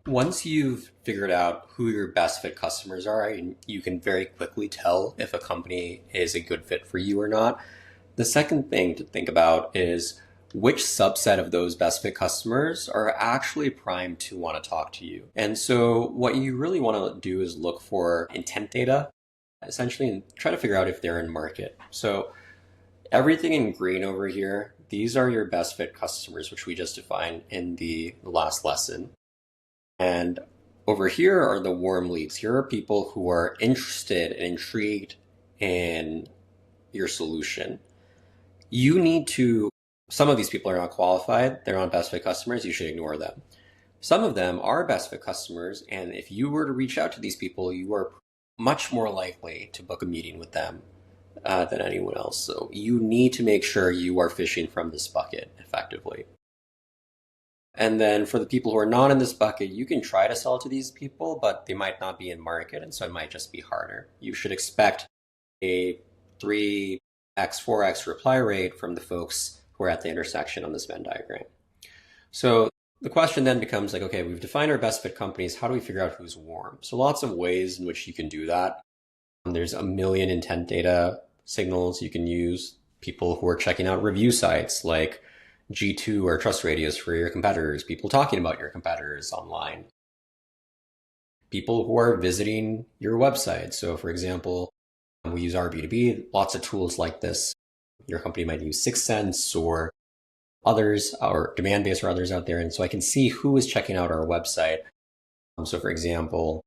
Once you've figured out who your best fit customers are, and you can very quickly tell if a company is a good fit for you or not. The second thing to think about is which subset of those best fit customers are actually primed to want to talk to you. And so what you really want to do is look for intent data, essentially, and try to figure out if they're in market. So everything in green over here, these are your best fit customers, which we just defined in the last lesson. And over here are the warm leads. Here are people who are interested and intrigued in your solution. You need to, some of these people are not qualified, they're not best fit customers, you should ignore them. Some of them are best fit customers, and if you were to reach out to these people, you are much more likely to book a meeting with them than anyone else. So you need to make sure you are fishing from this bucket effectively. And then for the people who are not in this bucket, you can try to sell to these people, but they might not be in market, and so it might just be harder. You should expect a 3x, 4x reply rate from the folks who are at the intersection on this Venn diagram. So the question then becomes like, okay, we've defined our best fit companies. How do we figure out who's warm? So lots of ways in which you can do that. There's a million intent data signals you can use. People who are checking out review sites like G2 or Trust Radius for your competitors, people talking about your competitors online, people who are visiting your website. So for example, we use RB2B, lots of tools like this. Your company might use 6sense or others, or Demandbase or others out there. And so I can see who is checking out our website. So for example,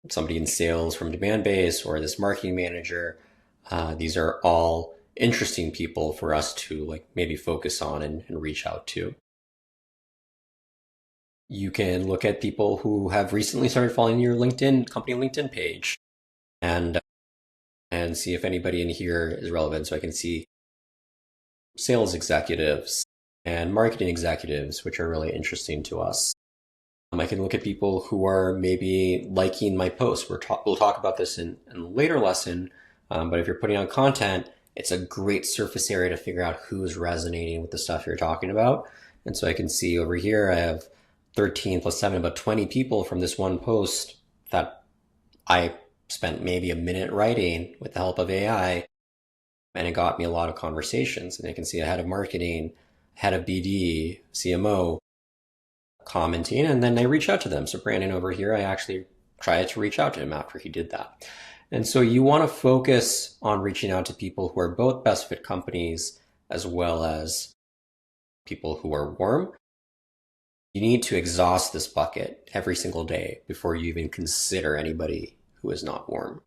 somebody in sales from Demandbase or this marketing manager, these are all interesting people for us to like maybe focus on and reach out to. You can look at people who have recently started following your LinkedIn, company LinkedIn page and see if anybody in here is relevant. So I can see sales executives and marketing executives, which are really interesting to us. I can look at people who are maybe liking my posts. We'll talk about this in a later lesson, but if you're putting out content, it's a great surface area to figure out who's resonating with the stuff you're talking about. And so I can see over here, I have 13 plus 7, about 20 people from this one post that I spent maybe a minute writing with the help of AI, and it got me a lot of conversations. And I can see a head of marketing, head of BD, CMO commenting, and then I reach out to them. So Brandon over here, I actually tried to reach out to him after he did that. And so you want to focus on reaching out to people who are both best fit companies as well as people who are warm. You need to exhaust this bucket every single day before you even consider anybody who is not warm.